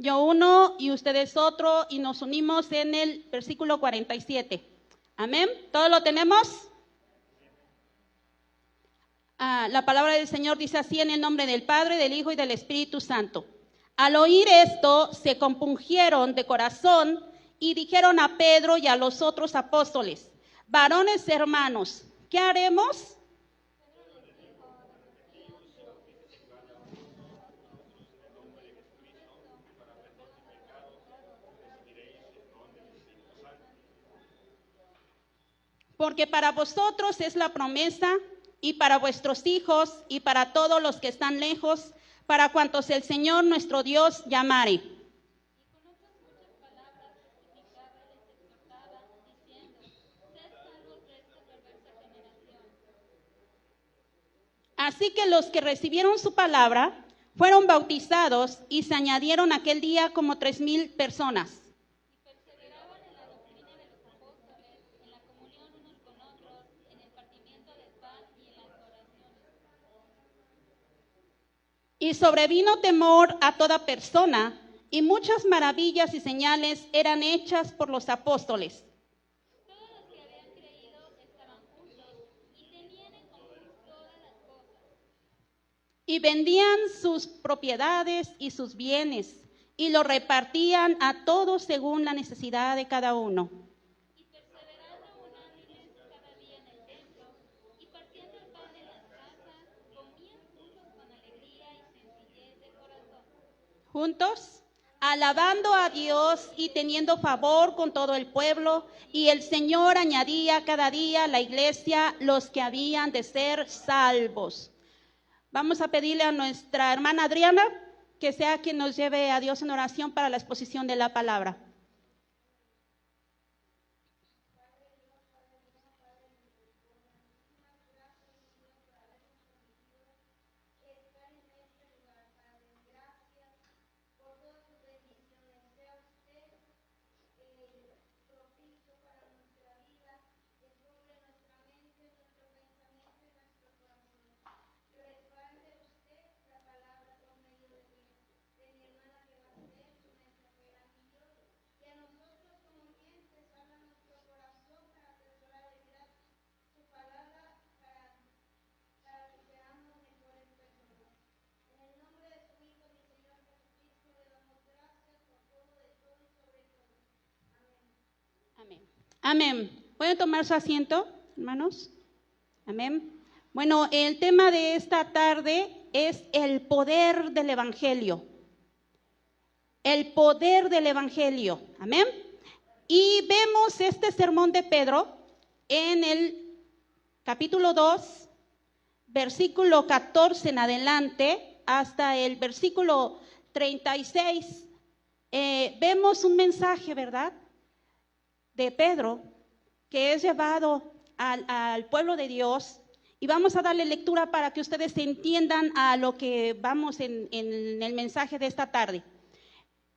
yo uno y ustedes otro, y nos unimos en el versículo 47. Amén. ¿Todo lo tenemos? La palabra del Señor dice así: en el nombre del Padre, del Hijo y del Espíritu Santo. Al oír esto, se compungieron de corazón y dijeron a Pedro y a los otros apóstoles: varones hermanos, ¿qué haremos? Porque para vosotros es la promesa, y para vuestros hijos, y para todos los que están lejos, para cuantos el Señor nuestro Dios llamare. Así que los que recibieron su palabra fueron bautizados, y se añadieron aquel día como 3,000 personas. Y sobrevino temor a toda persona, y muchas maravillas y señales eran hechas por los apóstoles. Todos los que habían creído estaban juntos y tenían en común todas las cosas. Y vendían sus propiedades y sus bienes, y lo repartían a todos según la necesidad de cada uno. Y perseverando unánimes cada día en el templo, y partiendo el pan en las casas, comían juntos con alegría y sencillez de corazón. Juntos, alabando a Dios y teniendo favor con todo el pueblo, y el Señor añadía cada día a la iglesia los que habían de ser salvos. Vamos a pedirle a nuestra hermana Adriana que sea quien nos lleve a Dios en oración para la exposición de la palabra. Amén. ¿Pueden tomar su asiento, hermanos? Amén. Bueno, el tema de esta tarde es el poder del Evangelio. El poder del Evangelio. Amén. Y vemos este sermón de Pedro en el capítulo 2, versículo 14 en adelante, hasta el versículo 36. Vemos un mensaje, ¿verdad?, de Pedro, que es llevado al pueblo de Dios, y vamos a darle lectura para que ustedes entiendan a lo que vamos en el mensaje de esta tarde.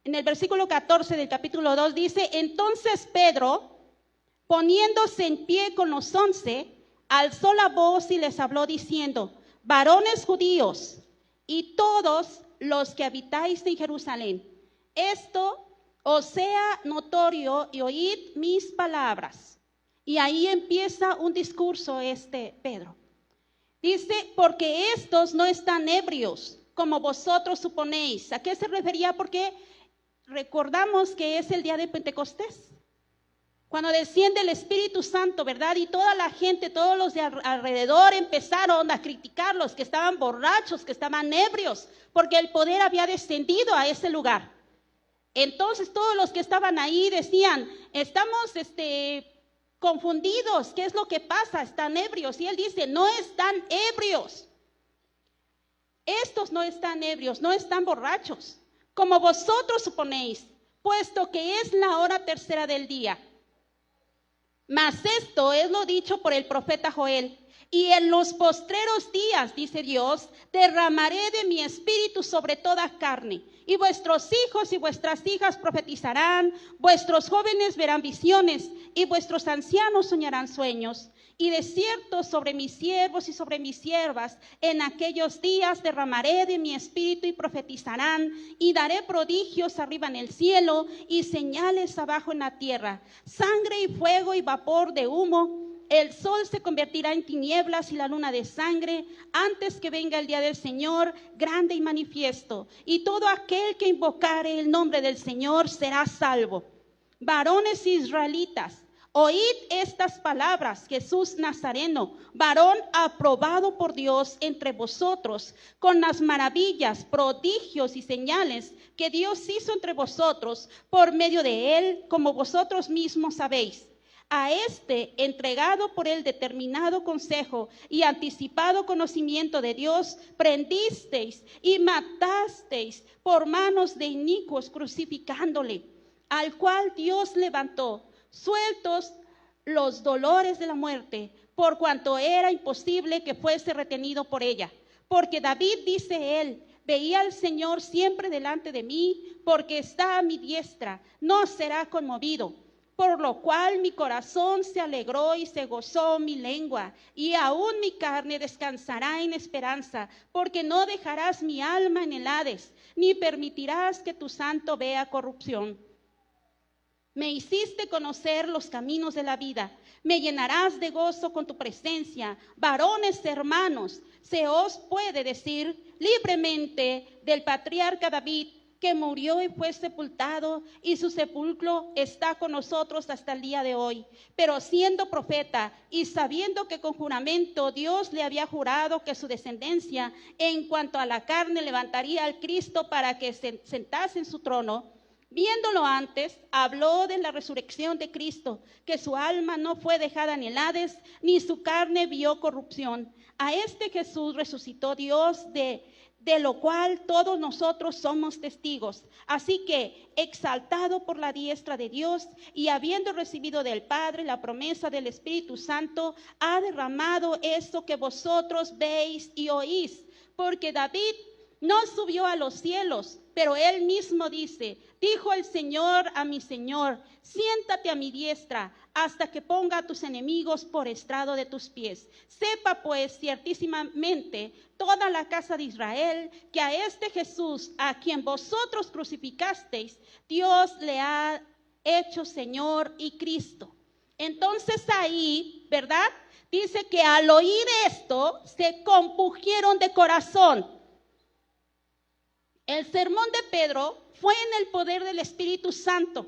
En el versículo 14 del capítulo 2 dice: entonces Pedro, poniéndose en pie con los 11, alzó la voz y les habló diciendo: varones judíos y todos los que habitáis en Jerusalén, esto os sea notorio y oíd mis palabras. Y ahí empieza un discurso Pedro. Dice: porque estos no están ebrios, como vosotros suponéis. ¿A qué se refería? Porque recordamos que es el día de Pentecostés, cuando desciende el Espíritu Santo, ¿verdad? Y toda la gente, todos los de alrededor empezaron a criticarlos, que estaban borrachos, que estaban ebrios, porque el poder había descendido a ese lugar. Entonces todos los que estaban ahí decían: estamos confundidos, ¿qué es lo que pasa? Están ebrios. Y él dice: no están ebrios. Estos no están ebrios, no están borrachos, como vosotros suponéis, puesto que es la hora tercera del día. Mas esto es lo dicho por el profeta Joel: y en los postreros días, dice Dios, derramaré de mi espíritu sobre toda carne, Y vuestros hijos y vuestras hijas profetizarán, vuestros jóvenes verán visiones, y vuestros ancianos soñarán sueños. Y de cierto sobre mis siervos y sobre mis siervas, en aquellos días derramaré de mi espíritu y profetizarán, y daré prodigios arriba en el cielo y señales abajo en la tierra, sangre y fuego y vapor de humo. El sol se convertirá en tinieblas y la luna de sangre antes que venga el día del Señor grande y manifiesto. Y todo aquel que invocare el nombre del Señor será salvo. Varones israelitas, oíd estas palabras: Jesús Nazareno, varón aprobado por Dios entre vosotros, con las maravillas, prodigios y señales que Dios hizo entre vosotros por medio de él, como vosotros mismos sabéis. A este, entregado por el determinado consejo y anticipado conocimiento de Dios, prendisteis y matasteis por manos de inicuos, crucificándole, al cual Dios levantó, sueltos los dolores de la muerte, por cuanto era imposible que fuese retenido por ella. Porque David, dice él, veía al Señor siempre delante de mí, porque está a mi diestra, no será conmovido. Por lo cual mi corazón se alegró y se gozó mi lengua, y aún mi carne descansará en esperanza, porque no dejarás mi alma en el Hades, ni permitirás que tu santo vea corrupción. Me hiciste conocer los caminos de la vida, me llenarás de gozo con tu presencia. Varones hermanos, se os puede decir libremente del patriarca David, que murió y fue sepultado, y su sepulcro está con nosotros hasta el día de hoy. Pero siendo profeta y sabiendo que con juramento Dios le había jurado que su descendencia en cuanto a la carne levantaría al Cristo para que se sentase en su trono, viéndolo antes, habló de la resurrección de Cristo, que su alma no fue dejada en el Hades, ni su carne vio corrupción. A este Jesús resucitó Dios, de lo cual todos nosotros somos testigos. Así que, exaltado por la diestra de Dios y habiendo recibido del Padre la promesa del Espíritu Santo, ha derramado eso que vosotros veis y oís. Porque David no subió a los cielos, pero él mismo dice: dijo el Señor a mi Señor, siéntate a mi diestra hasta que ponga a tus enemigos por estrado de tus pies. Sepa pues ciertísimamente toda la casa de Israel que a este Jesús, a quien vosotros crucificasteis, Dios le ha hecho Señor y Cristo. Entonces ahí, ¿verdad? Dice que al oír esto se compungieron de corazón. El sermón de Pedro fue en el poder del Espíritu Santo,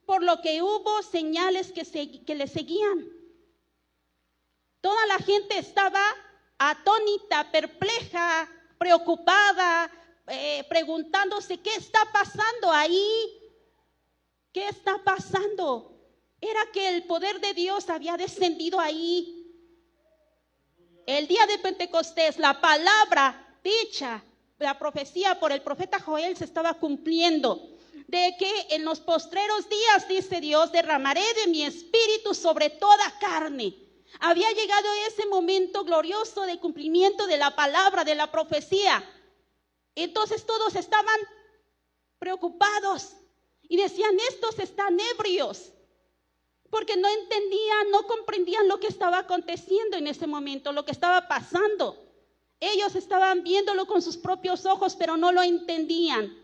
por lo que hubo señales que le seguían. Toda la gente estaba atónita, perpleja, preocupada, preguntándose qué está pasando ahí, qué está pasando. Era que el poder de Dios había descendido ahí. El día de Pentecostés, la palabra dicha, la profecía por el profeta Joel se estaba cumpliendo, de que en los postreros días, dice Dios, derramaré de mi espíritu sobre toda carne. Había llegado ese momento glorioso de cumplimiento de la palabra, de la profecía. Entonces todos estaban preocupados y decían: estos están ebrios, porque no entendían, no comprendían lo que estaba aconteciendo en ese momento, lo que estaba pasando. Ellos estaban viéndolo con sus propios ojos, pero no lo entendían.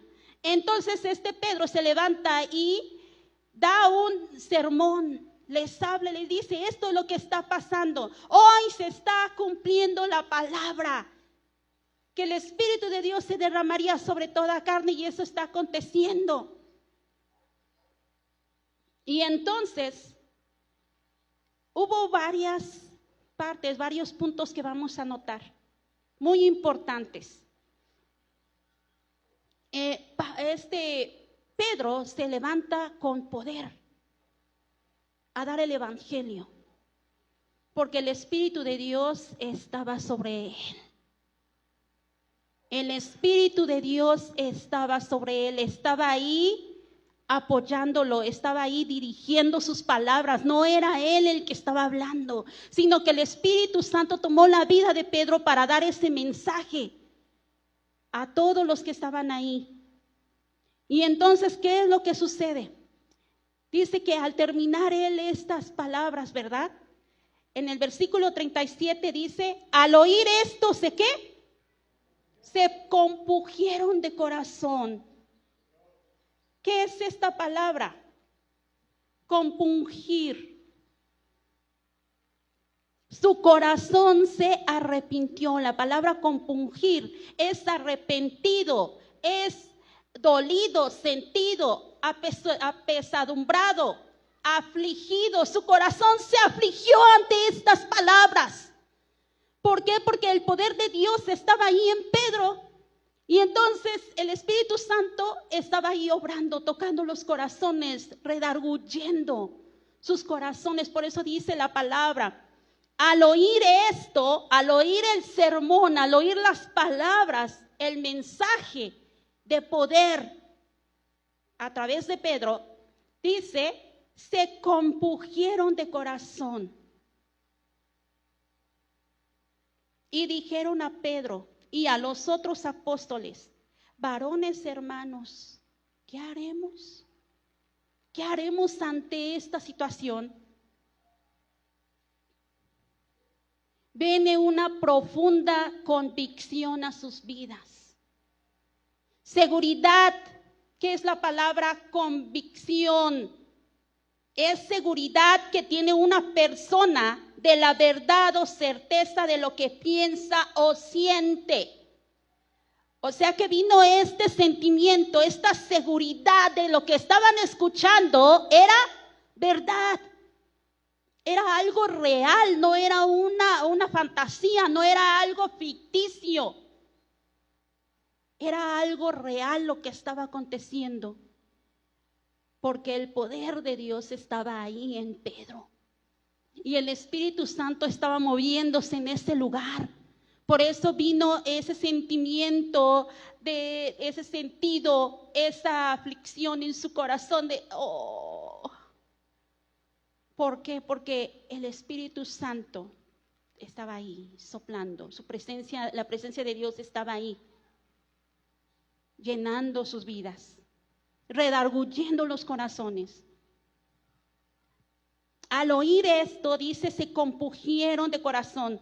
Entonces Pedro se levanta y da un sermón, les habla, les dice: esto es lo que está pasando. Hoy se está cumpliendo la palabra, que el Espíritu de Dios se derramaría sobre toda carne, y eso está aconteciendo. Y entonces hubo varias partes, varios puntos que vamos a notar, muy importantes. Pedro se levanta con poder a dar el evangelio, porque el Espíritu de Dios estaba sobre él. El Espíritu de Dios estaba sobre él, estaba ahí apoyándolo, estaba ahí dirigiendo sus palabras. No era él el que estaba hablando, sino que el Espíritu Santo tomó la vida de Pedro para dar ese mensaje a todos los que estaban ahí. Y entonces, ¿qué es lo que sucede? Dice que al terminar él estas palabras, ¿verdad? En el versículo 37 dice, al oír esto, ¿se qué? Se compungieron de corazón. ¿Qué es esta palabra? Compungir. Su corazón se arrepintió. La palabra compungir es arrepentido, es dolido, sentido, apesadumbrado, afligido. Su corazón se afligió ante estas palabras. ¿Por qué? Porque el poder de Dios estaba ahí en Pedro. Y entonces el Espíritu Santo estaba ahí obrando, tocando los corazones, redarguyendo sus corazones. Por eso dice la palabra, al oír esto, al oír el sermón, al oír las palabras, el mensaje de poder a través de Pedro, dice, se compungieron de corazón. Y dijeron a Pedro y a los otros apóstoles, varones hermanos, ¿qué haremos? ¿Qué haremos ante esta situación? Viene una profunda convicción a sus vidas. Seguridad, ¿qué es la palabra convicción? Es seguridad que tiene una persona de la verdad o certeza de lo que piensa o siente. O sea que vino este sentimiento, esta seguridad de lo que estaban escuchando era verdad. Era algo real, no era una fantasía, no era algo ficticio. Era algo real lo que estaba aconteciendo. Porque el poder de Dios estaba ahí en Pedro. Y el Espíritu Santo estaba moviéndose en ese lugar. Por eso vino ese sentimiento, de ese sentido, esa aflicción en su corazón de oh. ¿Por qué? Porque el Espíritu Santo estaba ahí soplando, su presencia, la presencia de Dios estaba ahí, llenando sus vidas, redarguyendo los corazones. Al oír esto, dice, se compungieron de corazón.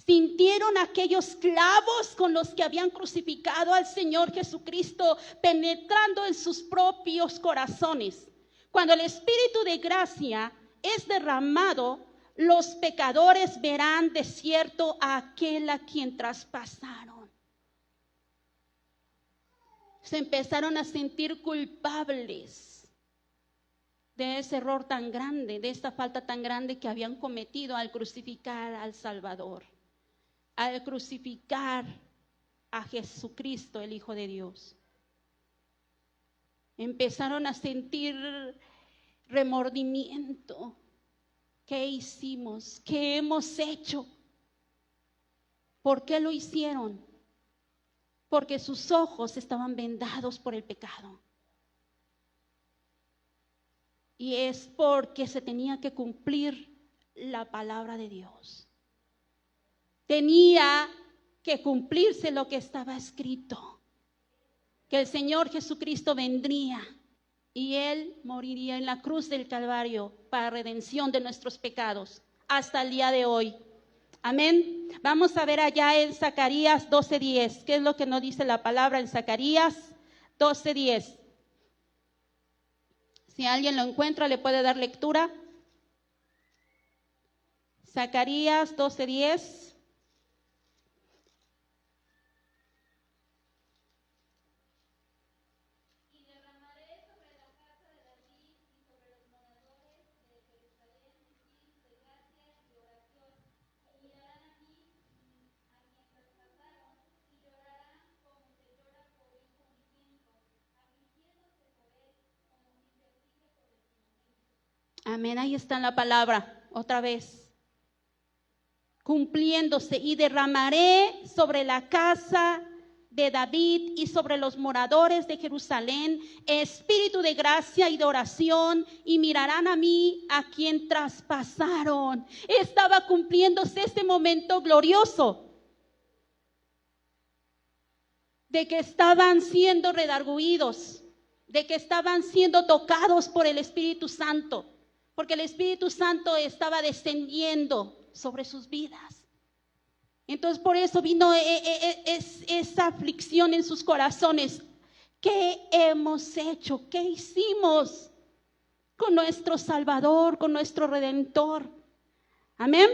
Sintieron aquellos clavos con los que habían crucificado al Señor Jesucristo penetrando en sus propios corazones. Cuando el Espíritu de gracia es derramado, los pecadores verán de cierto a aquel a quien traspasaron. Se empezaron a sentir culpables de ese error tan grande, de esta falta tan grande que habían cometido al crucificar al Salvador, al crucificar a Jesucristo, el Hijo de Dios. Empezaron a sentir remordimiento. ¿Qué hicimos? ¿Qué hemos hecho? ¿Por qué lo hicieron? Porque sus ojos estaban vendados por el pecado. Y es porque se tenía que cumplir la palabra de Dios. Tenía que cumplirse lo que estaba escrito, que el Señor Jesucristo vendría y Él moriría en la cruz del Calvario para redención de nuestros pecados hasta el día de hoy. Amén. Vamos a ver allá en Zacarías 12:10. ¿Qué es lo que nos dice la palabra en Zacarías 12:10? Si alguien lo encuentra, le puede dar lectura. Zacarías 12:10. Amén, ahí está la palabra, otra vez. Cumpliéndose, y derramaré sobre la casa de David y sobre los moradores de Jerusalén espíritu de gracia y de oración, y mirarán a mí a quien traspasaron. Estaba cumpliéndose este momento glorioso de que estaban siendo redarguidos, de que estaban siendo tocados por el Espíritu Santo, porque el Espíritu Santo estaba descendiendo sobre sus vidas. Entonces por eso vino esa aflicción en sus corazones. ¿Qué hemos hecho? ¿Qué hicimos con nuestro Salvador, con nuestro Redentor? Amén.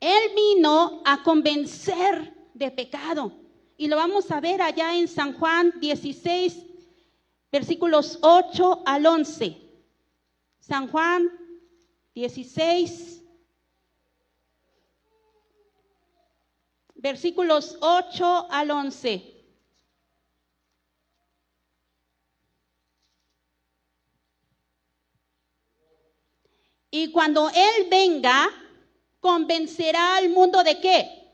Él vino a convencer de pecado. Y lo vamos a ver allá en San Juan 16, versículos 8 al 11. San Juan 16, versículos 8 al 11. Y cuando Él venga, convencerá al mundo ¿de qué?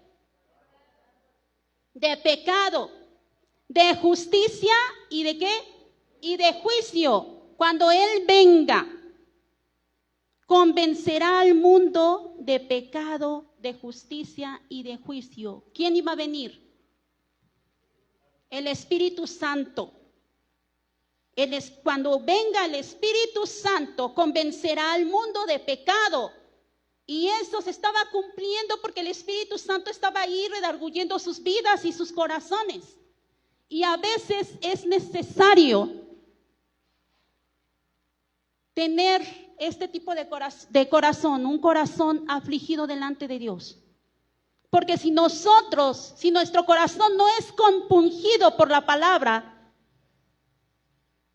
De pecado, de justicia y ¿de qué? Y de juicio. Cuando Él venga, convencerá al mundo de pecado, de justicia y de juicio. ¿Quién iba a venir? El Espíritu Santo. Cuando venga el Espíritu Santo, convencerá al mundo de pecado. Y eso se estaba cumpliendo porque el Espíritu Santo estaba ahí redarguyendo sus vidas y sus corazones. Y a veces es necesario tener este tipo de corazón, un corazón afligido delante de Dios. Porque si nuestro corazón no es compungido por la palabra,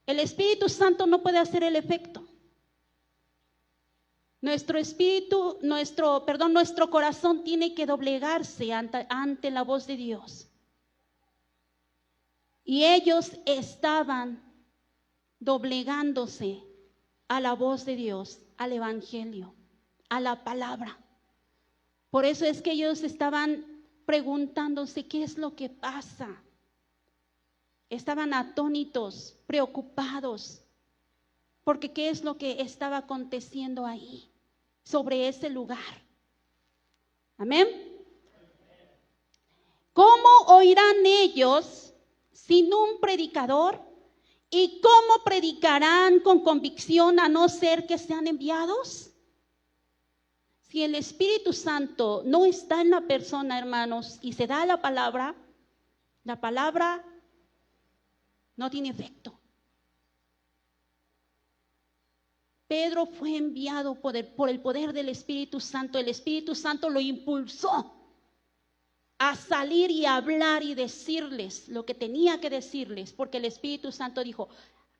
el Espíritu Santo no puede hacer el efecto. Nuestro corazón tiene que doblegarse ante la voz de Dios. Y ellos estaban doblegándose a la voz de Dios, al Evangelio, a la palabra. Por eso es que ellos estaban preguntándose qué es lo que pasa. Estaban atónitos, preocupados, porque qué es lo que estaba aconteciendo ahí, sobre ese lugar. Amén. ¿Cómo oirán ellos sin un predicador? ¿Y cómo predicarán con convicción a no ser que sean enviados? Si el Espíritu Santo no está en la persona, hermanos, y se da la palabra no tiene efecto. Pedro fue enviado por el poder del Espíritu Santo. El Espíritu Santo lo impulsó a salir y a hablar y decirles lo que tenía que decirles, porque el Espíritu Santo dijo,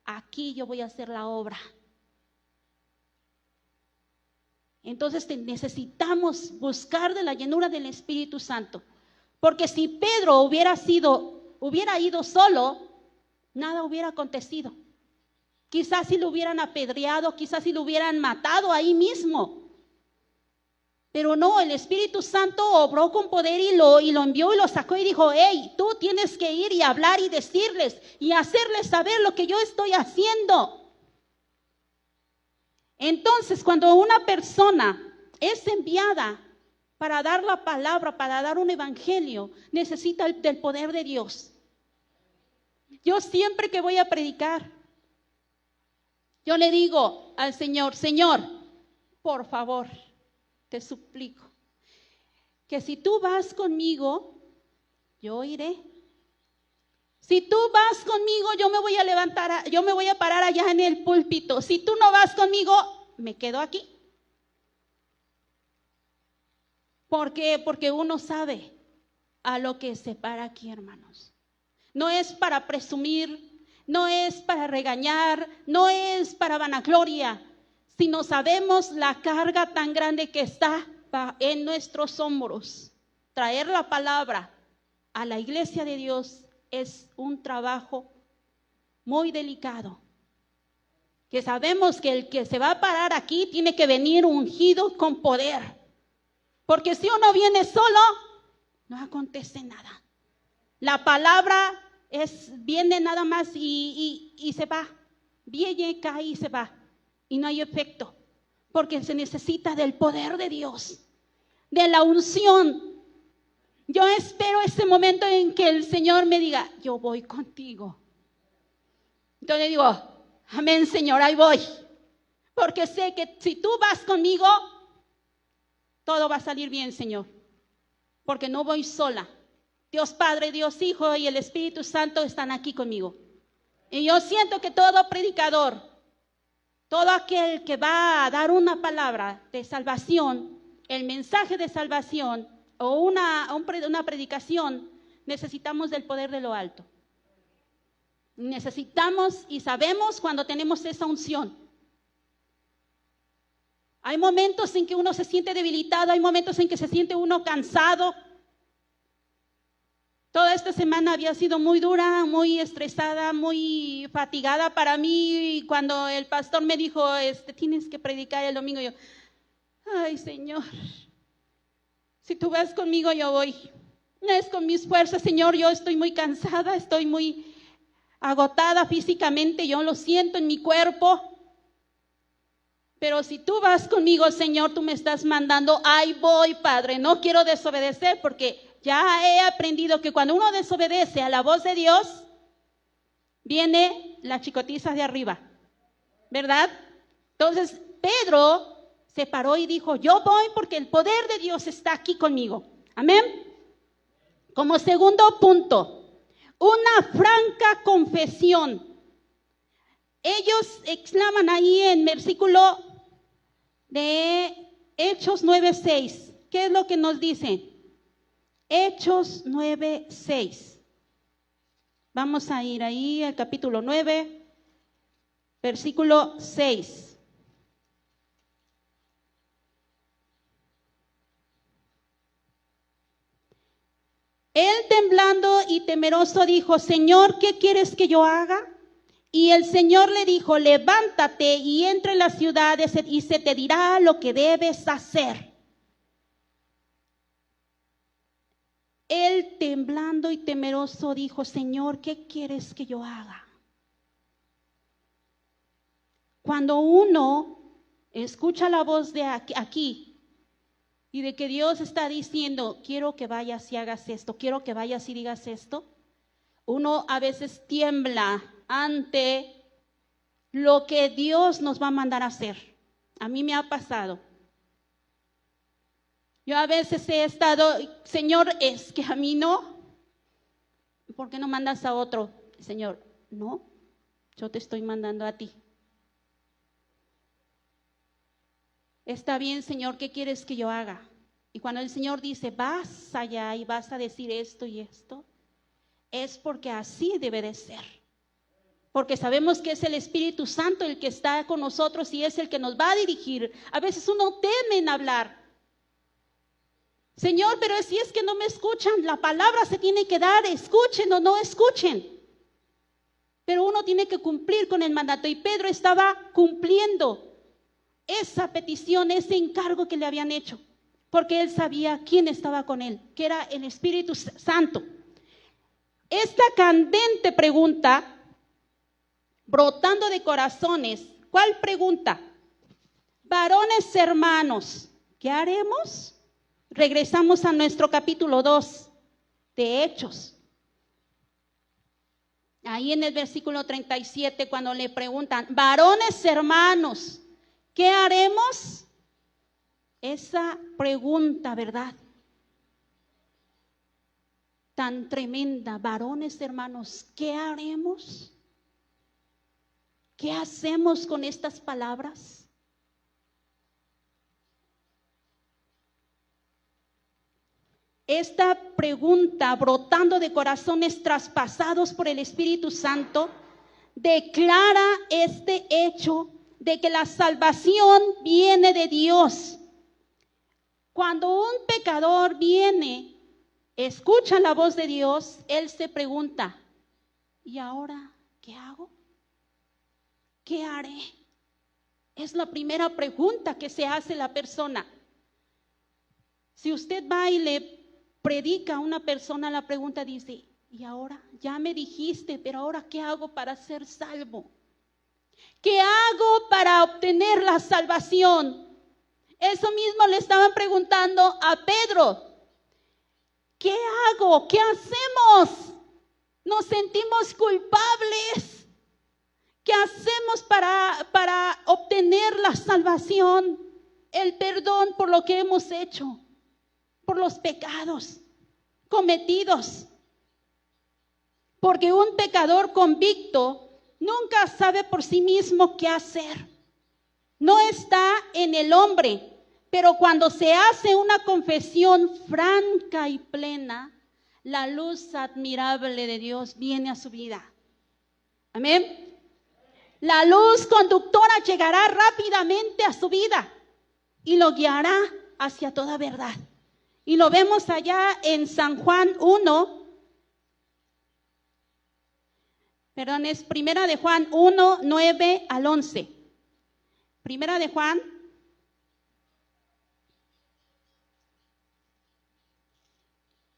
aquí yo voy a hacer la obra. Entonces necesitamos buscar de la llenura del Espíritu Santo, porque si Pedro hubiera ido solo, nada hubiera acontecido. Quizás si lo hubieran apedreado, quizás si lo hubieran matado ahí mismo. Pero no, el Espíritu Santo obró con poder y lo envió y lo sacó y dijo, hey, tú tienes que ir y hablar y decirles y hacerles saber lo que yo estoy haciendo. Entonces, cuando una persona es enviada para dar la palabra, para dar un evangelio, necesita del poder de Dios. Yo siempre que voy a predicar, yo le digo al Señor, Señor, por favor, te suplico, que si tú vas conmigo, yo iré. Si tú vas conmigo, yo me voy a levantar, yo me voy a parar allá en el púlpito. Si tú no vas conmigo, me quedo aquí. ¿Por qué? Porque uno sabe a lo que se para aquí, hermanos. No es para presumir, no es para regañar, no es para vanagloria, sino sabemos la carga tan grande que está en nuestros hombros. Traer la palabra a la iglesia de Dios es un trabajo muy delicado. Que sabemos que el que se va a parar aquí tiene que venir ungido con poder. Porque si uno viene solo, no acontece nada. La palabra viene nada más y se va. Viene, cae y se va. Y no hay efecto. Porque se necesita del poder de Dios, de la unción. Yo espero ese momento en que el Señor me diga, yo voy contigo. Entonces digo, amén, Señor, ahí voy. Porque sé que si tú vas conmigo, todo va a salir bien, Señor. Porque no voy sola. Dios Padre, Dios Hijo y el Espíritu Santo están aquí conmigo. Y yo siento que todo predicador, todo aquel que va a dar una palabra de salvación, el mensaje de salvación o una predicación, necesitamos del poder de lo alto. Necesitamos y sabemos cuando tenemos esa unción. Hay momentos en que uno se siente debilitado, hay momentos en que se siente uno cansado. Toda esta semana había sido muy dura, muy estresada, muy fatigada para mí. Y cuando el pastor me dijo, tienes que predicar el domingo, yo, ay, Señor, si tú vas conmigo, yo voy. No es con mis fuerzas, Señor, yo estoy muy cansada, estoy muy agotada físicamente, yo lo siento en mi cuerpo. Pero si tú vas conmigo, Señor, tú me estás mandando, ahí voy, Padre. No quiero desobedecer porque ya he aprendido que cuando uno desobedece a la voz de Dios, viene la chicotiza de arriba, ¿verdad? Entonces Pedro se paró y dijo, yo voy porque el poder de Dios está aquí conmigo. Amén. Como segundo punto, una franca confesión. Ellos exclaman ahí en versículo de Hechos 9:6. ¿Qué es lo que nos dice? Hechos 9:6. Vamos a ir ahí al capítulo 9, versículo 6. Él temblando y temeroso dijo, Señor, ¿qué quieres que yo haga? Y el Señor le dijo, levántate y entra en las ciudades y se te dirá lo que debes hacer. Él temblando y temeroso dijo, Señor, ¿qué quieres que yo haga? Cuando uno escucha la voz de aquí y de que Dios está diciendo, quiero que vayas y hagas esto, quiero que vayas y digas esto, uno a veces tiembla ante lo que Dios nos va a mandar a hacer. A mí me ha pasado. Yo a veces he estado, Señor, es que a mí no. ¿Por qué no mandas a otro? Señor, no, yo te estoy mandando a ti. Está bien, Señor, ¿qué quieres que yo haga? Y cuando el Señor dice, vas allá y vas a decir esto y esto, es porque así debe de ser. Porque sabemos que es el Espíritu Santo el que está con nosotros y es el que nos va a dirigir. A veces uno teme en hablar. Señor, pero si es que no me escuchan, la palabra se tiene que dar, escuchen o no escuchen. Pero uno tiene que cumplir con el mandato y Pedro estaba cumpliendo esa petición, ese encargo que le habían hecho, porque él sabía quién estaba con él, que era el Espíritu Santo. Esta candente pregunta, brotando de corazones, ¿cuál pregunta? Varones hermanos, ¿qué haremos? Regresamos a nuestro capítulo 2 de Hechos. Ahí en el versículo 37, cuando le preguntan, varones hermanos, ¿qué haremos? Esa pregunta, ¿verdad? Tan tremenda, varones hermanos, ¿qué haremos? ¿Qué hacemos con estas palabras? Esta pregunta, brotando de corazones traspasados por el Espíritu Santo, declara este hecho de que la salvación viene de Dios. Cuando un pecador viene, escucha la voz de Dios, él se pregunta, ¿y ahora qué hago? ¿Qué haré? Es la primera pregunta que se hace la persona. Si usted va y le predica a una persona, la pregunta dice, ¿y ahora? Ya me dijiste, pero ahora ¿qué hago para ser salvo? ¿Qué hago para obtener la salvación? Eso mismo le estaban preguntando a Pedro. ¿Qué hago? ¿Qué hacemos? Nos sentimos culpables. hacemos para obtener la salvación, el perdón por lo que hemos hecho, por los pecados cometidos? Porque un pecador convicto nunca sabe por sí mismo qué hacer. No está en el hombre, pero cuando se hace una confesión franca y plena, la luz admirable de Dios viene a su vida. Amén. La luz conductora llegará rápidamente a su vida y lo guiará hacia toda verdad. Y lo vemos allá en San Juan 1. Perdón, es Primera de Juan 1, 9 al 11. Primera de Juan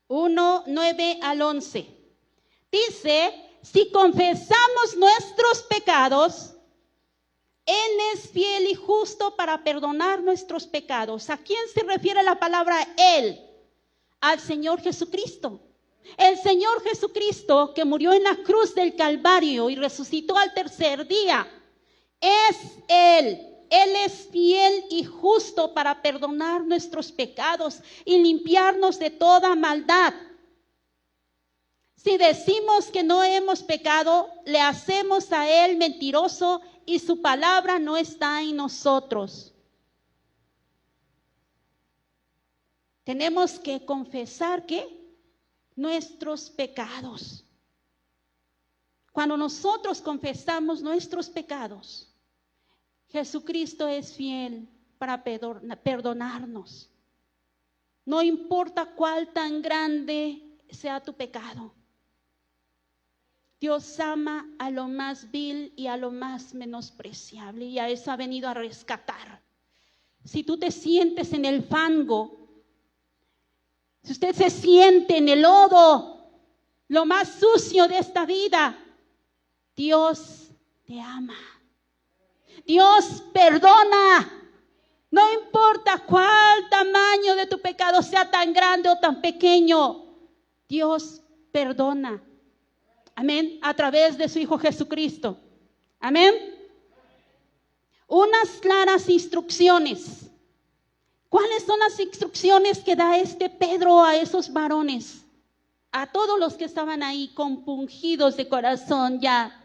1, 9 al 11. Dice, si confesamos nuestros pecados, Él es fiel y justo para perdonar nuestros pecados. ¿A quién se refiere la palabra Él? Al Señor Jesucristo. El Señor Jesucristo, que murió en la cruz del Calvario y resucitó al tercer día, es Él. Él es fiel y justo para perdonar nuestros pecados y limpiarnos de toda maldad. Si decimos que no hemos pecado, le hacemos a Él mentiroso y su palabra no está en nosotros. Tenemos que confesar que nuestros pecados. Cuando nosotros confesamos nuestros pecados, Jesucristo es fiel para perdonarnos. No importa cuál tan grande sea tu pecado. Dios ama a lo más vil y a lo más menospreciable, y a eso ha venido a rescatar. Si tú te sientes en el fango, si usted se siente en el lodo, lo más sucio de esta vida, Dios te ama. Dios perdona. No importa cuál tamaño de tu pecado sea, tan grande o tan pequeño, Dios perdona. Amén. A través de su Hijo Jesucristo. Amén. Unas claras instrucciones. ¿Cuáles son las instrucciones que da este Pedro a esos varones? A todos los que estaban ahí compungidos de corazón, ya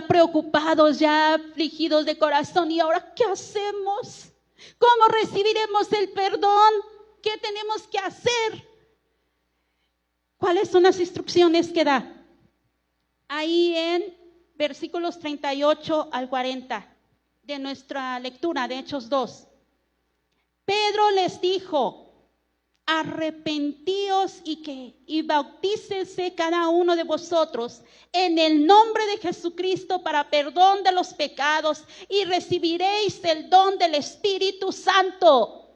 preocupados, ya afligidos de corazón. ¿Y ahora qué hacemos? ¿Cómo recibiremos el perdón? ¿Qué tenemos que hacer? ¿Cuáles son las instrucciones que da? Ahí en versículos 38 al 40 de nuestra lectura de Hechos 2. Pedro les dijo, arrepentíos y bautícese cada uno de vosotros en el nombre de Jesucristo para perdón de los pecados y recibiréis el don del Espíritu Santo.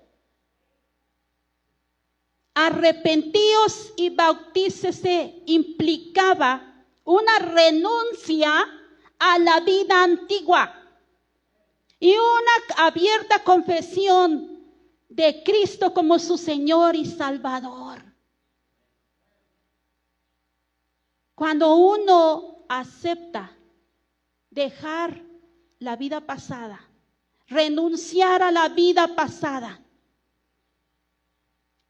Arrepentíos y bautícese implicaba una renuncia a la vida antigua y una abierta confesión de Cristo como su Señor y Salvador. Cuando uno acepta dejar la vida pasada, renunciar a la vida pasada,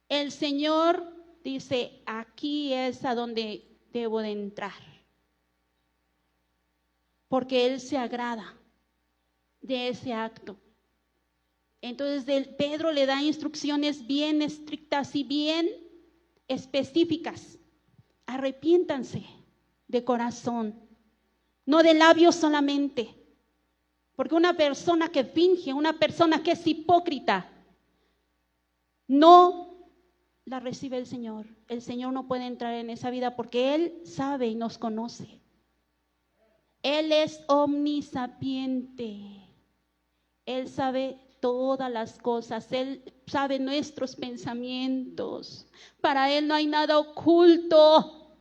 el Señor dice, aquí es a donde debo de entrar. Porque Él se agrada de ese acto. Entonces Pedro le da instrucciones bien estrictas y bien específicas. Arrepiéntanse de corazón, no de labios solamente. Porque una persona que finge, una persona que es hipócrita, no la recibe el Señor. El Señor no puede entrar en esa vida porque Él sabe y nos conoce. Él es omnisapiente. Él sabe todas las cosas. Él sabe nuestros pensamientos. Para Él no hay nada oculto.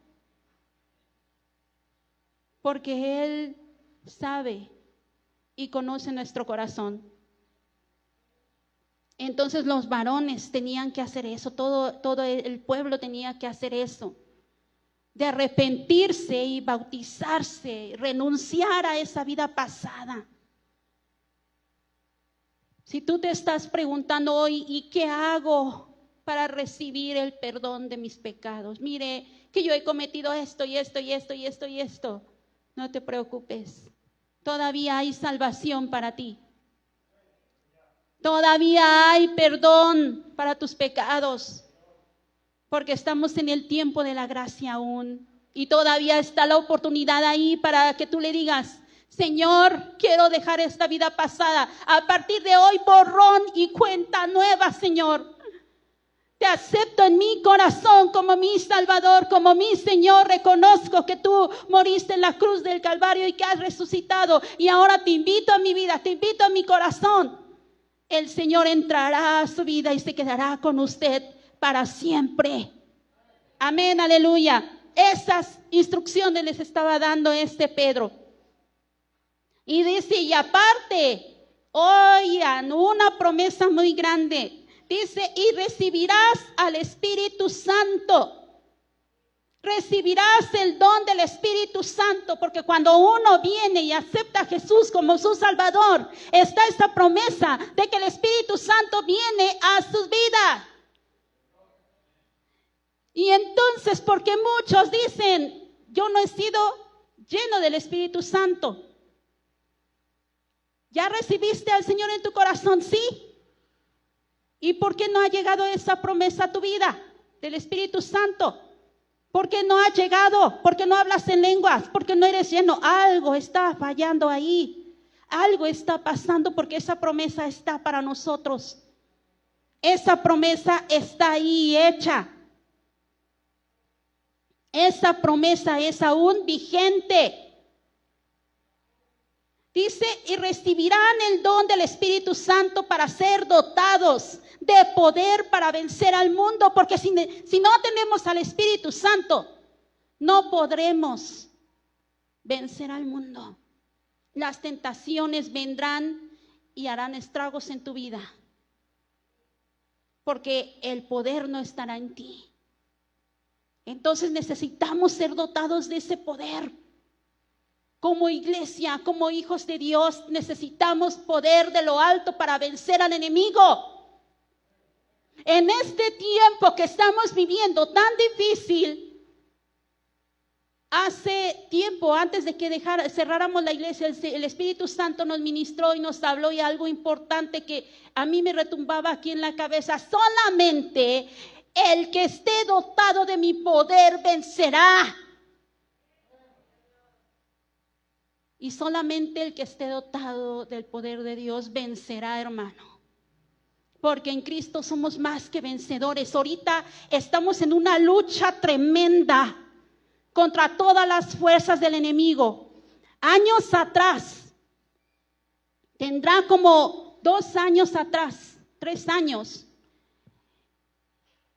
Porque Él sabe y conoce nuestro corazón. Entonces los varones tenían que hacer eso. Todo el pueblo tenía que hacer eso. de arrepentirse y bautizarse, renunciar a esa vida pasada. Si tú te estás preguntando hoy, ¿y qué hago para recibir el perdón de mis pecados? Mire, que yo he cometido esto y esto y esto y esto y esto. No te preocupes, todavía hay salvación para ti. Todavía hay perdón para tus pecados, porque estamos en el tiempo de la gracia aún. Y todavía está la oportunidad ahí para que tú le digas: Señor, quiero dejar esta vida pasada. A partir de hoy, borrón y cuenta nueva, Señor. Te acepto en mi corazón como mi Salvador, como mi Señor. Reconozco que tú moriste en la cruz del Calvario y que has resucitado. Y ahora te invito a mi vida, te invito a mi corazón. El Señor entrará a su vida y se quedará con usted para siempre. Amén, aleluya. Esas instrucciones les estaba dando Pedro. Y dice, y aparte, oigan, una promesa muy grande. Dice, y recibirás al Espíritu Santo. Recibirás el don del Espíritu Santo, porque cuando uno viene y acepta a Jesús como su Salvador, está esta promesa de que el Espíritu Santo viene a sus vidas. Y entonces, porque muchos dicen, yo no he sido lleno del Espíritu Santo. ¿Ya recibiste al Señor en tu corazón? Sí. ¿Y por qué no ha llegado esa promesa a tu vida del Espíritu Santo? ¿Por qué no ha llegado? ¿Por qué no hablas en lenguas? ¿Por qué no eres lleno? Algo está fallando ahí. Algo está pasando, porque esa promesa está para nosotros. Esa promesa está ahí hecha. Esa promesa es aún vigente. Dice, y recibirán el don del Espíritu Santo para ser dotados de poder para vencer al mundo. Porque si no tenemos al Espíritu Santo, no podremos vencer al mundo. Las tentaciones vendrán y harán estragos en tu vida, porque el poder no estará en ti. Entonces necesitamos ser dotados de ese poder. Como iglesia, como hijos de Dios, necesitamos poder de lo alto para vencer al enemigo. En este tiempo que estamos viviendo tan difícil, hace tiempo, antes de que cerráramos la iglesia, el Espíritu Santo nos ministró y nos habló, y algo importante que a mí me retumbaba aquí en la cabeza: solamente el que esté dotado de mi poder vencerá. Y solamente el que esté dotado del poder de Dios vencerá, hermano. Porque en Cristo somos más que vencedores. Ahorita estamos en una lucha tremenda contra todas las fuerzas del enemigo. Años atrás, tendrá como 2 años atrás, 3 años,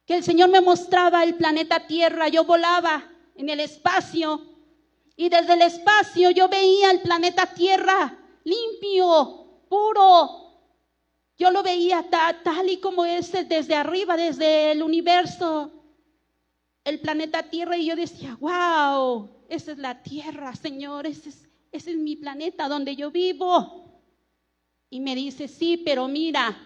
que el Señor me mostraba el planeta Tierra. Yo volaba en el espacio. Y desde el espacio yo veía el planeta Tierra limpio, puro. Yo lo veía tal y como es desde arriba, desde el universo, el planeta Tierra. Y yo decía, wow, esa es la Tierra, Señor, ese es mi planeta donde yo vivo. Y me dice, sí, pero mira.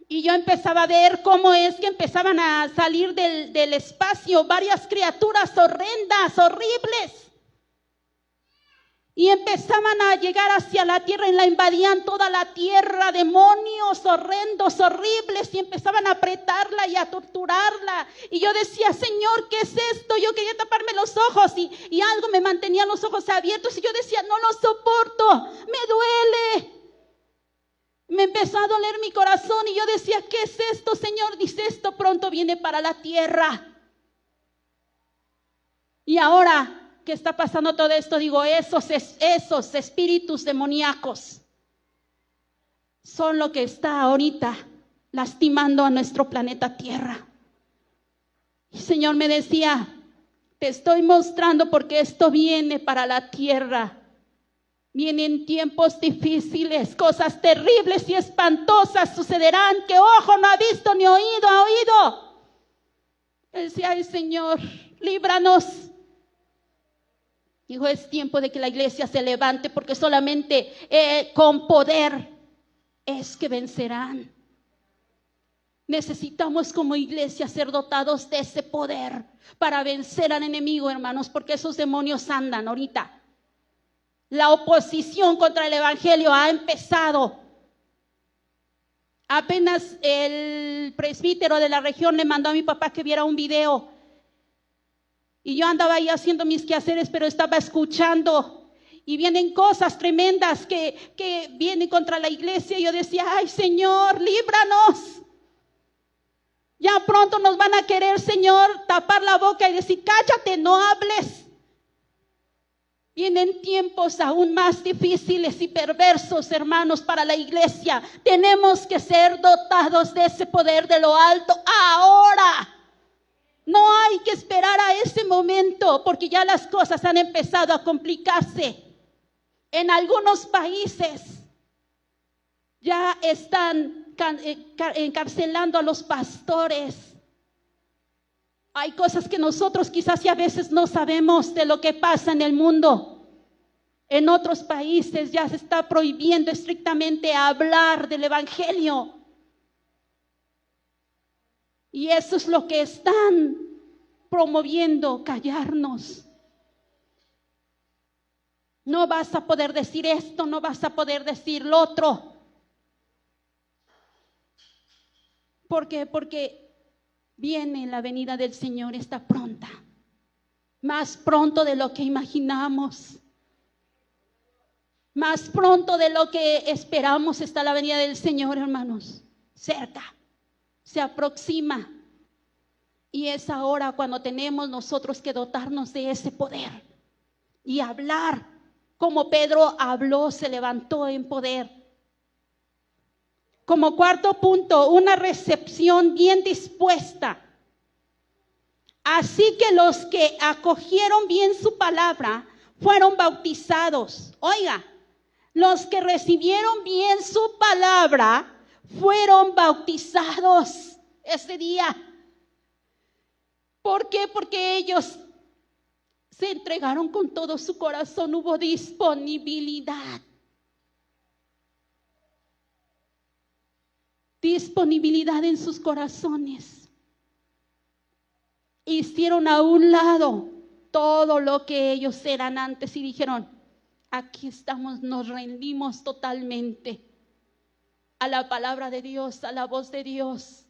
Y yo empezaba a ver cómo es que empezaban a salir del espacio varias criaturas horrendas, horribles. Y empezaban a llegar hacia la tierra y la invadían toda la tierra, demonios horrendos, horribles, y empezaban a apretarla y a torturarla. Y yo decía, Señor, ¿qué es esto? Yo quería taparme los ojos y algo me mantenía los ojos abiertos, y yo decía, no lo soporto, me duele. Me empezó a doler mi corazón y yo decía, ¿qué es esto, Señor? Dice, esto pronto viene para la tierra. Y ahora que está pasando todo esto, digo, esos espíritus demoníacos son lo que está ahorita lastimando a nuestro planeta Tierra. Y el Señor me decía, te estoy mostrando porque esto viene para la tierra. Vienen tiempos difíciles, cosas terribles y espantosas sucederán que ojo no ha visto ni oído ha oído. Él decía, ay Señor, líbranos. Dijo, es tiempo de que la iglesia se levante, porque solamente con poder es que vencerán. Necesitamos como iglesia ser dotados de ese poder para vencer al enemigo, hermanos, porque esos demonios andan ahorita. La oposición contra el evangelio ha empezado. Apenas el presbítero de la región le mandó a mi papá que viera un video. Y yo andaba ahí haciendo mis quehaceres, pero estaba escuchando. Y vienen cosas tremendas que vienen contra la iglesia. Y yo decía, ay Señor, líbranos. Ya pronto nos van a querer, Señor, tapar la boca y decir, cállate, no hables. Vienen tiempos aún más difíciles y perversos, hermanos, para la iglesia. Tenemos que ser dotados de ese poder de lo alto ahora. No hay que esperar a ese momento, porque ya las cosas han empezado a complicarse. En algunos países ya están encarcelando a los pastores. Hay cosas que nosotros quizás y a veces no sabemos de lo que pasa en el mundo. En otros países ya se está prohibiendo estrictamente hablar del evangelio. Y eso es lo que están promoviendo, callarnos. No vas a poder decir esto, no vas a poder decir lo otro. ¿Por qué? Porque viene la venida del Señor, está pronta. Más pronto de lo que imaginamos. Más pronto de lo que esperamos está la venida del Señor, hermanos. Cerca, se aproxima. Y es ahora cuando tenemos nosotros que dotarnos de ese poder. Y hablar como Pedro habló, se levantó en poder. Como cuarto punto, una recepción bien dispuesta. Así que los que acogieron bien su palabra fueron bautizados. Oiga, los que recibieron bien su palabra fueron bautizados ese día. ¿Por qué? Porque ellos se entregaron con todo su corazón, hubo disponibilidad. Disponibilidad en sus corazones. Hicieron a un lado todo lo que ellos eran antes y dijeron, aquí estamos, nos rendimos totalmente a la palabra de Dios, a la voz de Dios.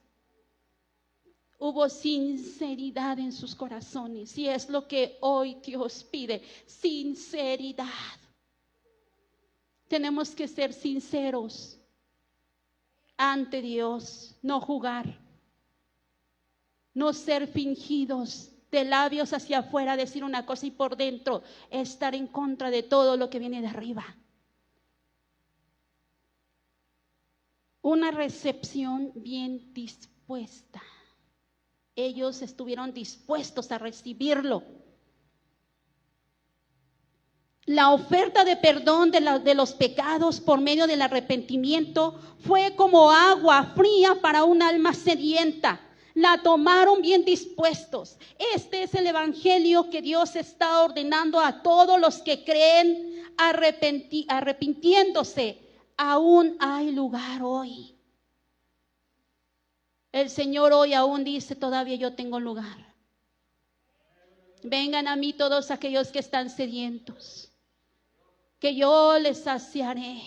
Hubo sinceridad en sus corazones y es lo que hoy Dios pide, sinceridad. Tenemos que ser sinceros ante Dios, no jugar, no ser fingidos, de labios hacia afuera decir una cosa y por dentro estar en contra de todo lo que viene de arriba. Una recepción bien dispuesta. Ellos estuvieron dispuestos a recibirlo. La oferta de perdón de los pecados por medio del arrepentimiento fue como agua fría para un alma sedienta. La tomaron bien dispuestos. Este es el evangelio que Dios está ordenando a todos los que creen, arrepintiéndose. Aún hay lugar hoy. El Señor hoy aún dice, todavía yo tengo lugar. Vengan a mí todos aquellos que están sedientos, que yo les saciaré.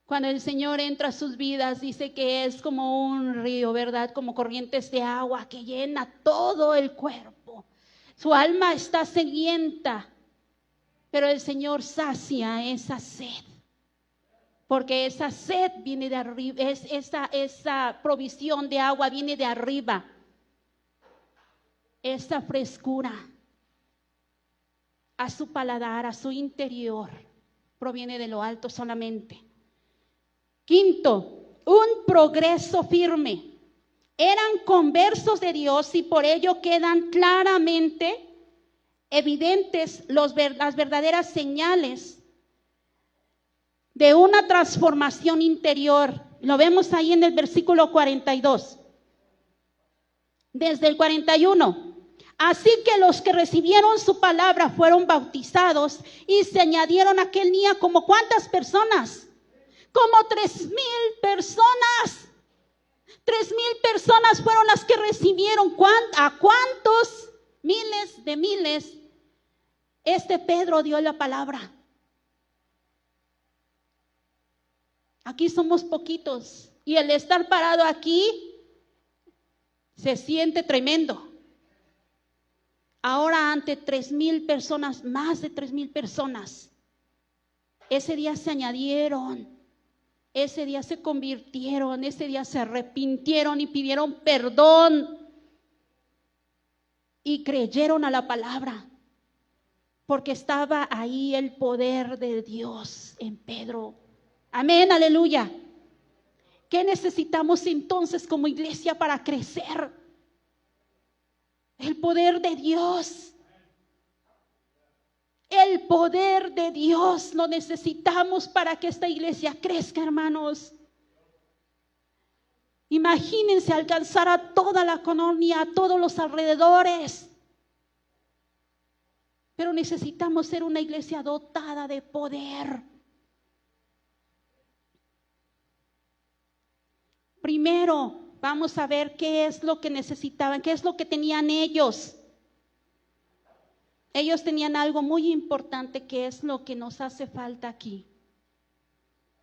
Cuando el Señor entra a sus vidas, dice que es como un río, ¿verdad? Como corrientes de agua que llena todo el cuerpo. Su alma está sedienta, pero el Señor sacia esa sed. Porque esa sed viene de arriba, esa provisión de agua viene de arriba. Esa frescura a su paladar, a su interior, proviene de lo alto solamente. Quinto, un progreso firme. Eran conversos de Dios y por ello quedan claramente evidentes las verdaderas señales de una transformación interior. Lo vemos ahí en el versículo 42. Desde el 41. Así que los que recibieron su palabra fueron bautizados y se añadieron aquel día como ¿cuántas personas? Como 3,000 personas. 3,000 personas fueron las que recibieron. ¿A cuántos miles de miles Pedro dio la palabra? Aquí somos poquitos y el estar parado aquí se siente tremendo. Ahora ante 3,000 personas, más de 3,000 personas, ese día se añadieron, ese día se convirtieron, ese día se arrepintieron y pidieron perdón y creyeron a la palabra, porque estaba ahí el poder de Dios en Pedro. Amén, aleluya. ¿Qué necesitamos entonces como iglesia para crecer? El poder de Dios. El poder de Dios lo necesitamos para que esta iglesia crezca, hermanos. Imagínense alcanzar a toda la colonia, a todos los alrededores. Pero necesitamos ser una iglesia dotada de poder. Primero, vamos a ver qué es lo que necesitaban, qué es lo que tenían ellos. Ellos tenían algo muy importante que es lo que nos hace falta aquí.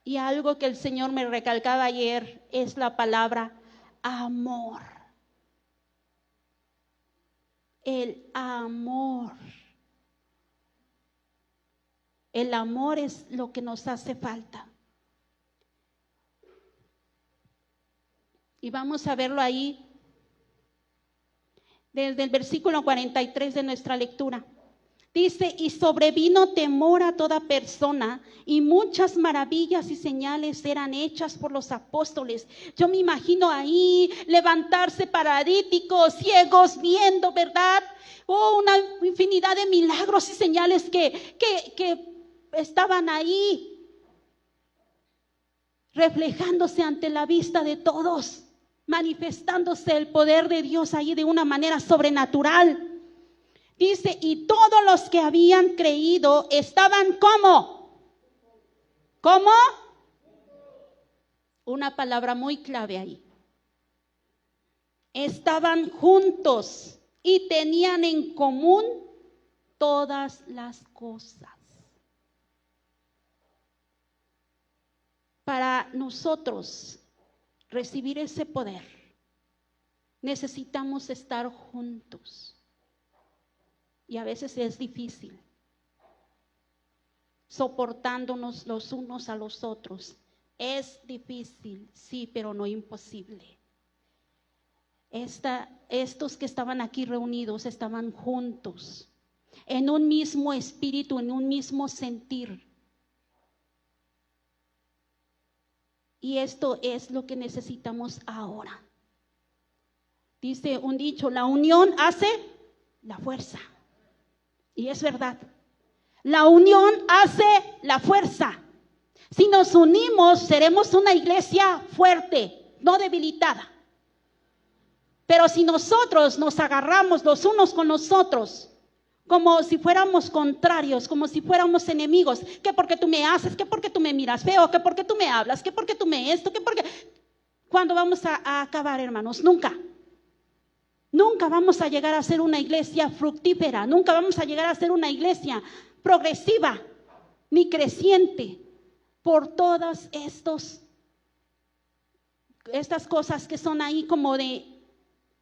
Y algo que el Señor me recalcaba ayer es la palabra amor. El amor. El amor es lo que nos hace falta. Y vamos a verlo ahí desde el versículo 43 de nuestra lectura. Dice, y sobrevino temor a toda persona, y muchas maravillas y señales eran hechas por los apóstoles. Yo me imagino ahí levantarse paralíticos, ciegos, viendo, ¿verdad? Una infinidad de milagros y señales que estaban ahí, reflejándose ante la vista de todos, manifestándose el poder de Dios ahí de una manera sobrenatural. Dice, y todos los que habían creído estaban ¿cómo? ¿Cómo? Una palabra muy clave ahí. Estaban juntos y tenían en común todas las cosas. Para nosotros recibir ese poder, necesitamos estar juntos. Y a veces es difícil, soportándonos los unos a los otros. Es difícil, sí, pero no imposible. Estos que estaban aquí reunidos estaban juntos, en un mismo espíritu, en un mismo sentir. Y esto es lo que necesitamos ahora. Dice un dicho, la unión hace la fuerza. Y es verdad. La unión hace la fuerza. Si nos unimos, seremos una iglesia fuerte, no debilitada. Pero si nosotros nos agarramos los unos con los otros, como si fuéramos contrarios, como si fuéramos enemigos, que porque tú me haces, que porque tú me miras feo, que porque tú me hablas, que porque tú me esto, que porque... ¿Cuándo vamos a acabar, hermanos? Nunca. Nunca vamos a llegar a ser una iglesia fructífera, nunca vamos a llegar a ser una iglesia progresiva, ni creciente, por todas estas cosas que son ahí como de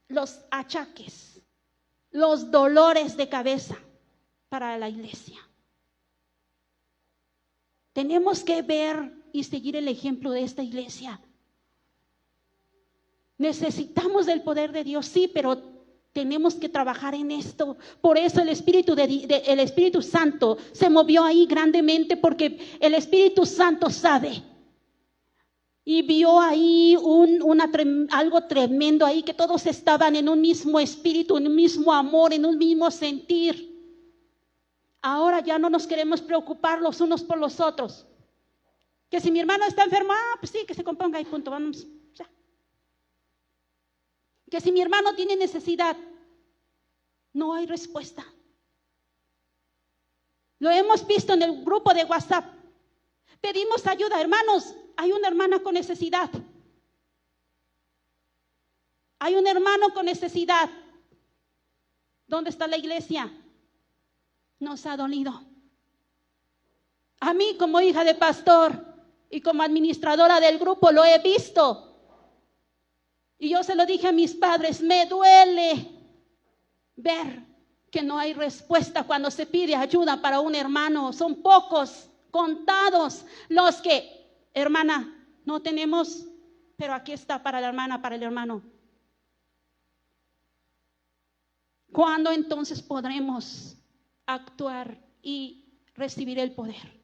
los achaques, los dolores de cabeza para la iglesia. Tenemos que ver y seguir el ejemplo de esta iglesia. Necesitamos del poder de Dios, sí, pero tenemos que trabajar en esto. Por eso el Espíritu Santo se movió ahí grandemente, porque el Espíritu Santo sabe. Y vio ahí algo tremendo ahí, que todos estaban en un mismo espíritu, en un mismo amor, en un mismo sentir. Ahora ya no nos queremos preocupar los unos por los otros. Que si mi hermano está enfermo, pues sí, que se componga y punto, vamos. Que si mi hermano tiene necesidad, no hay respuesta. Lo hemos visto en el grupo de WhatsApp. Pedimos ayuda, hermanos. Hay una hermana con necesidad. Hay un hermano con necesidad. ¿Dónde está la iglesia? Nos ha dolido. A mí, como hija de pastor y como administradora del grupo, lo he visto. Y yo se lo dije a mis padres, me duele ver que no hay respuesta cuando se pide ayuda para un hermano. Son pocos, contados los que, hermana, no tenemos, pero aquí está para la hermana, para el hermano. ¿Cuándo entonces podremos actuar y recibir el poder?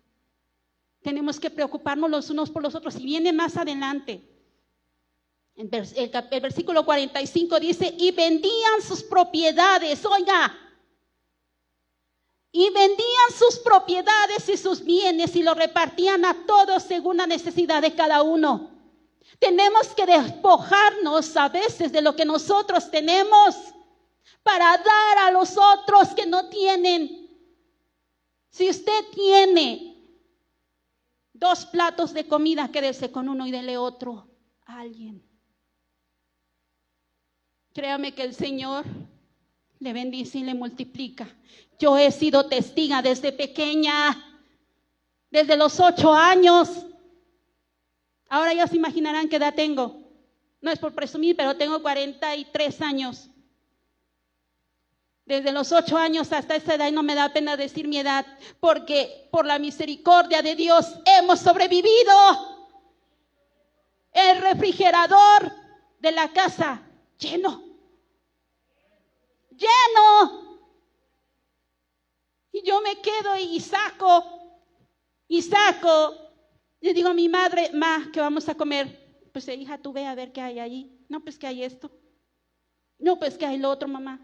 Tenemos que preocuparnos los unos por los otros. Y viene más adelante. El versículo 45 dice, y vendían sus propiedades, oiga, y vendían sus propiedades y sus bienes y lo repartían a todos según la necesidad de cada uno. Tenemos que despojarnos a veces de lo que nosotros tenemos para dar a los otros que no tienen. Si usted tiene 2 platos de comida, quédese con uno y dele otro a alguien. Créame que el Señor le bendice y le multiplica. Yo he sido testiga desde pequeña, desde los 8 años. Ahora ya se imaginarán qué edad tengo. No es por presumir, pero tengo 43 años. Desde los 8 años hasta esa edad, y no me da pena decir mi edad, porque por la misericordia de Dios hemos sobrevivido. El refrigerador de la casa lleno. Y yo me quedo y saco. Le digo a mi madre, ma, ¿qué vamos a comer? Pues hija, tú ve a ver qué hay allí. No, pues que hay esto. No, pues que hay lo otro, mamá.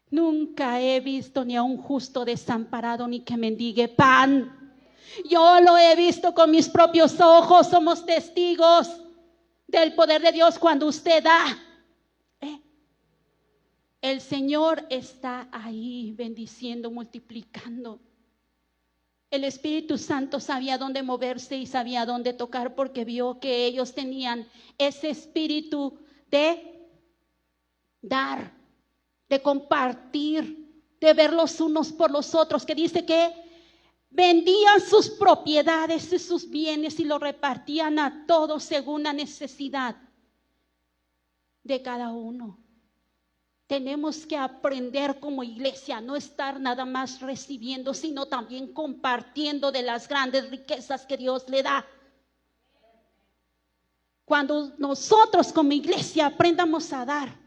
Nunca he visto ni a un justo desamparado ni que mendigue pan. Yo lo he visto con mis propios ojos. Somos testigos del poder de Dios cuando usted da. El Señor está ahí bendiciendo, multiplicando. El Espíritu Santo sabía dónde moverse y sabía dónde tocar porque vio que ellos tenían ese espíritu de dar, de compartir, de ver los unos por los otros, que dice que vendían sus propiedades y sus bienes y lo repartían a todos según la necesidad de cada uno. Tenemos que aprender como iglesia, no estar nada más recibiendo, sino también compartiendo de las grandes riquezas que Dios le da. Cuando nosotros como iglesia aprendamos a dar,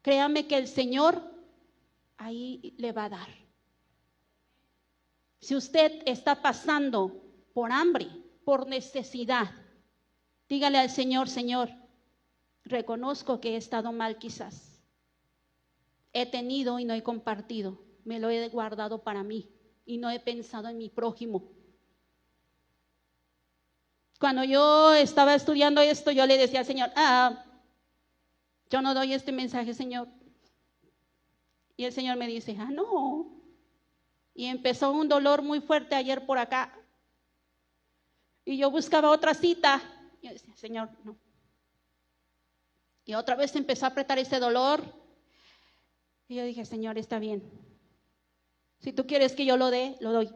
créame que el Señor ahí le va a dar. Si usted está pasando por hambre, por necesidad, dígale al Señor, Señor, reconozco que he estado mal quizás. He tenido y no he compartido, me lo he guardado para mí y no he pensado en mi prójimo. Cuando yo estaba estudiando esto, yo le decía al Señor, yo no doy este mensaje, Señor. Y el Señor me dice, no. Y empezó un dolor muy fuerte ayer por acá. Y yo buscaba otra cita. Y yo decía, Señor, no. Y otra vez empezó a apretar ese dolor. Y yo dije, Señor, está bien. Si tú quieres que yo lo dé, lo doy.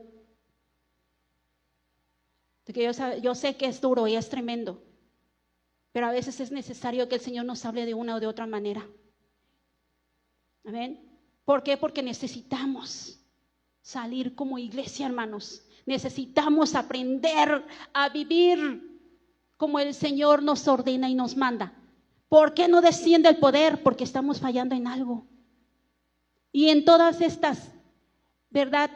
Porque yo sé que es duro y es tremendo. Pero a veces es necesario que el Señor nos hable de una o de otra manera. ¿Amén? ¿Por qué? Porque necesitamos salir como iglesia, hermanos. Necesitamos aprender a vivir como el Señor nos ordena y nos manda. ¿Por qué no desciende el poder? Porque estamos fallando en algo. Y en todas estas, ¿verdad?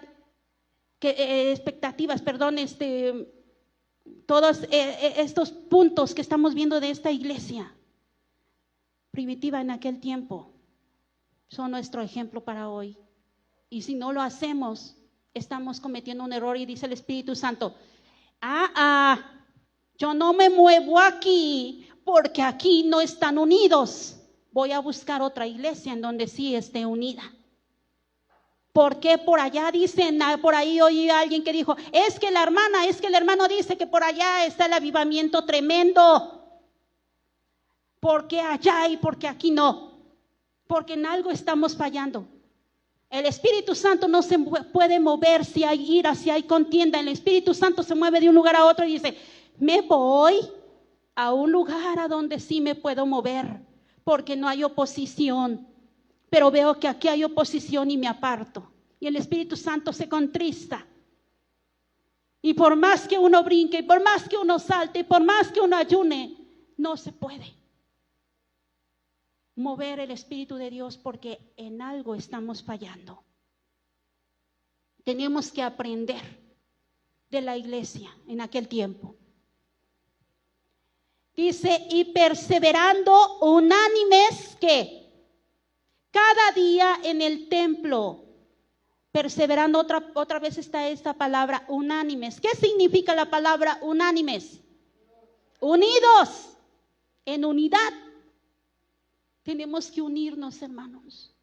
Expectativas, perdón, todos estos puntos que estamos viendo de esta iglesia primitiva en aquel tiempo son nuestro ejemplo para hoy. Y si no lo hacemos, estamos cometiendo un error. Y dice el Espíritu Santo, yo no me muevo aquí porque aquí no están unidos. voy a buscar otra iglesia en donde sí esté unida. Porque por allá dicen, por ahí oí a alguien que dijo, es que el hermano dice que por allá está el avivamiento tremendo. ¿Por qué allá y por qué aquí no? Porque en algo estamos fallando. El Espíritu Santo no se puede mover si hay ira, si hay contienda. El Espíritu Santo se mueve de un lugar a otro y dice, me voy a un lugar a donde sí me puedo mover, porque no hay oposición. Pero veo que aquí hay oposición y me aparto. Y el Espíritu Santo se contrista. Y por más que uno brinque, y por más que uno salte, y por más que uno ayune, no se puede mover el Espíritu de Dios, porque en algo estamos fallando. Tenemos que aprender de la iglesia en aquel tiempo. Dice, y perseverando unánimes, ¿qué? Cada día en el templo. Perseverando, otra vez está esta palabra, unánimes. ¿Qué significa la palabra unánimes? Unidos, en unidad. Tenemos que unirnos, hermanos.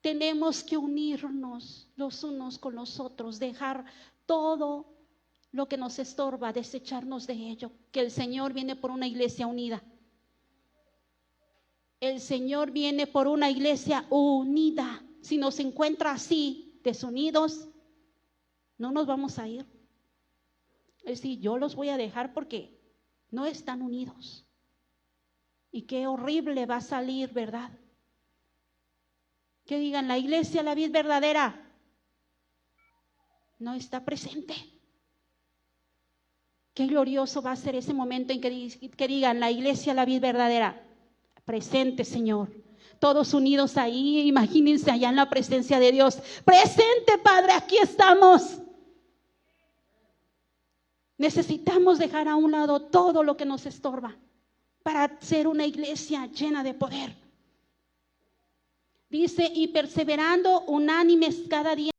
Tenemos que unirnos los unos con los otros, dejar todo lo que nos estorba, desecharnos de ello. Que el Señor viene por una iglesia unida. El Señor viene por una iglesia unida. Si nos encuentra así, desunidos, no nos vamos a ir. Es decir, yo los voy a dejar porque no están unidos. Y qué horrible va a salir, ¿verdad? Que digan, la iglesia, la vid verdadera, no está presente. Qué glorioso va a ser ese momento en que digan, la iglesia, la vid verdadera, presente, Señor. Todos unidos ahí, imagínense allá en la presencia de Dios. Presente, Padre, aquí estamos. Necesitamos dejar a un lado todo lo que nos estorba para ser una iglesia llena de poder. Dice, y perseverando unánimes cada día